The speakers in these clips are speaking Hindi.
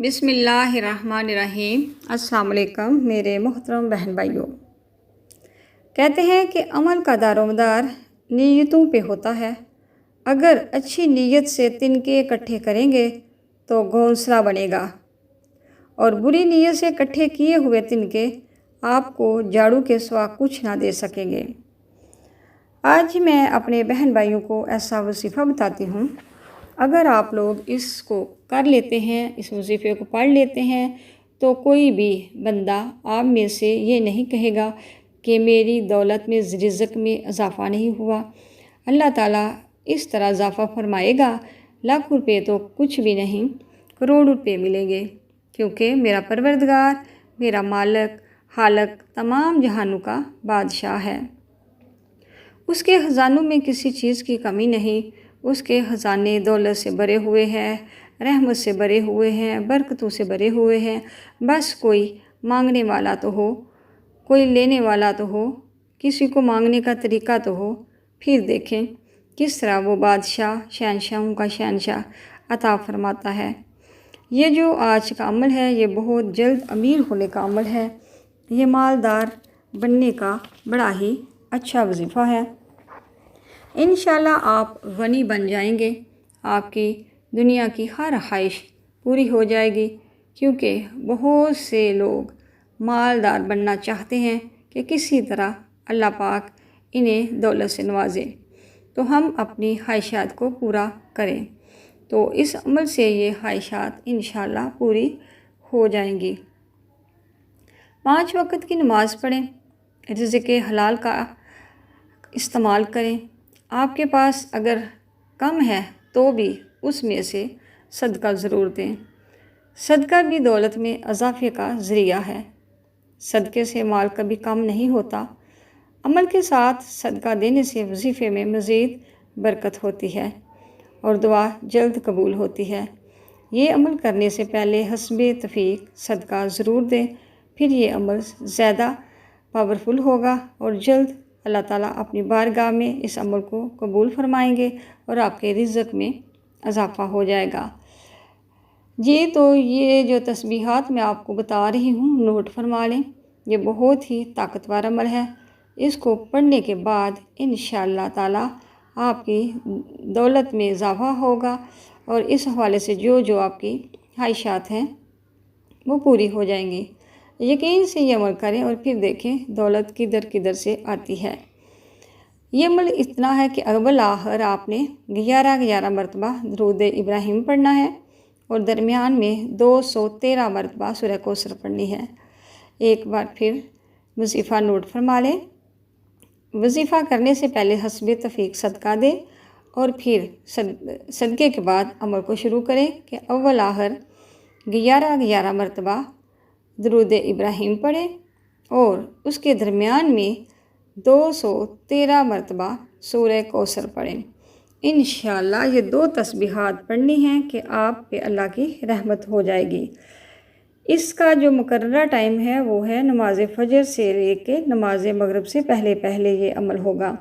बिस्मिल्लाहिर्रहमानिर्रहीम। अस्सलाम वालेकुम मेरे मोहतरम बहन भाइयों। कहते हैं कि अमल का दारोमदार नीयतों पे होता है। अगर अच्छी नीयत से तिनके इकट्ठे करेंगे तो घोंसला बनेगा और बुरी नीयत से इकट्ठे किए हुए तिनके आपको झाड़ू के सिवा कुछ ना दे सकेंगे। आज मैं अपने बहन भाइयों को ऐसा वजीफ़ा बताती हूँ। अगर आप लोग इसको कर लेते हैं, इस वजीफ़े को पढ़ लेते हैं, तो कोई भी बंदा आप में से ये नहीं कहेगा कि मेरी दौलत में रिज़्क़ में इजाफ़ा नहीं हुआ। अल्लाह ताला इस तरह इजाफ़ा फरमाएगा, लाख रुपये तो कुछ भी नहीं, करोड़ रुपये मिलेंगे, क्योंकि मेरा परवरदिगार, मेरा मालिक, खालिक तमाम जहानों का बादशाह है। उसके ख़जानों में किसी चीज़ की कमी नहीं। उसके ख़जाने दौलत से भरे हुए हैं, रहमत से भरे हुए हैं, बरकतों से भरे हुए हैं। बस कोई मांगने वाला तो हो, कोई लेने वाला तो हो, किसी को मांगने का तरीका तो हो। फिर देखें किस तरह वो बादशाह शहंशाहों का शहंशाह अता फरमाता है। ये जो आज का अमल है, ये बहुत जल्द अमीर होने का अमल है। ये मालदार बनने का बड़ा ही अच्छा वजीफ़ा है। इंशाल्लाह आप गनी बन जाएंगे। आपकी दुनिया की हर ख्वाहिश पूरी हो जाएगी, क्योंकि बहुत से लोग मालदार बनना चाहते हैं कि किसी तरह अल्लाह पाक इन्हें दौलत से नवाजे, तो हम अपनी ख्वाहिशात को पूरा करें। तो इस अमल से ये ख्वाहिशात इंशाल्लाह पूरी हो जाएंगी। 5 वक्त की नमाज़ पढ़ें, रिज़्क़ हलाल का इस्तेमाल करें। आपके पास अगर कम है तो भी उसमें से सदका ज़रूर दें। सदका भी दौलत में इजाफ़े का ज़रिया है। सदक़े से माल कभी कम नहीं होता। अमल के साथ सदका देने से वजीफ़े में मज़ीद बरकत होती है और दुआ जल्द कबूल होती है। ये अमल करने से पहले हस्बे तफ़ीक सदका ज़रूर दें, फिर ये अमल ज़्यादा पावरफुल होगा और जल्द अल्लाह ताला अपनी बारगाह में इस अमल को कबूल फरमाएंगे और आपके रिज़्क़ में इजाफ़ा हो जाएगा। जी, तो ये जो तस्बीहात मैं आपको बता रही हूँ, नोट फरमा लें। ये बहुत ही ताकतवर अमल है। इसको पढ़ने के बाद इंशाअल्लाह ताला आपकी दौलत में इजाफ़ा होगा और इस हवाले से जो जो आपकी ख्वाहिशात हैं वो पूरी हो जाएंगी। यकीन से ये अमल करें और फिर देखें दौलत किधर से आती है। ये अमल इतना है कि अव्वल आखिर आपने 11 मरतबा दरूद इब्राहिम पढ़ना है और दरमियान में 213 मरतबा सूरह कौसर पढ़नी है। एक बार फिर वजीफ़ा नोट फरमा लें। वजीफ़ा करने से पहले हस्बे तफ़ीक सदका दें और फिर सदक़े के बाद अमल को शुरू करें कि अव्वल आखिर 11 मरतबा दरूद इब्राहिम पढ़ें और उसके दरमियान में 213 मरतबा सूरह कौसर पढ़ें। इंशाअल्लाह ये 2 तस्बीहात पढ़नी हैं कि आप पे अल्लाह की रहमत हो जाएगी। इसका जो मुकर्ररा टाइम है वो है नमाज फ़जर से लेके नमाज मगरिब से पहले पहले ये अमल होगा,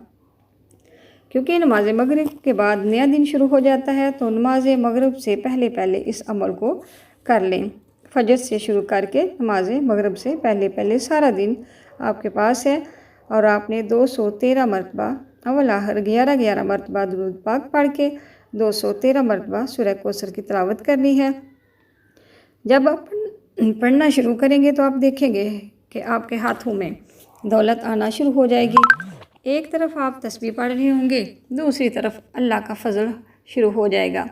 क्योंकि नमाज मगरिब के बाद नया दिन शुरू हो जाता है। तो नमाज मगरिब से पहले पहले इस अमल को कर लें। फ़जर से शुरू करके नमाज मगरिब से पहले पहले सारा दिन आपके पास है और आपने 213 मरतबा अव्वल आखिर 11 मरतबा दुरूद पाक पढ़ के 213 मरतबा सूरह कौसर की तिलावत करनी है। जब आप पढ़ना शुरू करेंगे तो आप देखेंगे कि आपके हाथों में दौलत आना शुरू हो जाएगी। एक तरफ आप तस्बीह पढ़ रहे होंगे, दूसरी तरफ अल्लाह का फ़ज़ल शुरू हो जाएगा।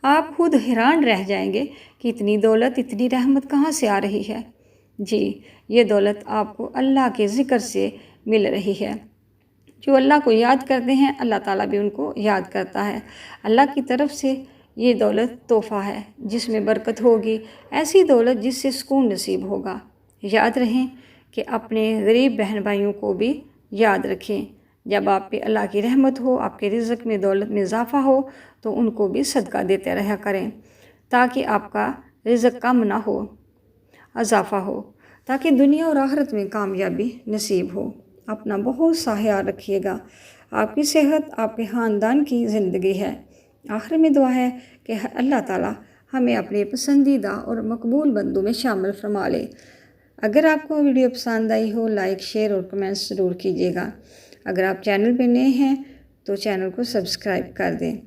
आप खुद हैरान रह जाएंगे कि इतनी दौलत, इतनी रहमत कहाँ से आ रही है। जी, ये दौलत आपको अल्लाह के ज़िक्र से मिल रही है। जो अल्लाह को याद करते हैं, अल्लाह ताला भी उनको याद करता है। अल्लाह की तरफ से ये दौलत तोहफ़ा है जिसमें बरकत होगी, ऐसी दौलत जिससे सुकून नसीब होगा। याद रहें कि अपने गरीब बहन भाइयों को भी याद रखें। जब आप पे अल्लाह की रहमत हो, आपके रिज़्क़ में दौलत में इजाफ़ा हो, तो उनको भी सदका देते रहा करें, ताकि आपका रिज़्क़ कम ना हो, इजाफ़ा हो, ताकि दुनिया और आखिरत में कामयाबी नसीब हो। अपना बहुत सा ख्याल रखिएगा। आपकी सेहत आपके ख़ानदान की ज़िंदगी है। आखिर में दुआ है कि अल्लाह ताला हमें अपने पसंदीदा और मकबूल बंदों में शामिल फरमा ले। अगर आपको वीडियो पसंद आई हो, लाइक, शेयर और कमेंट्स ज़रूर कीजिएगा। अगर आप चैनल पर नए हैं तो चैनल को सब्सक्राइब कर दें।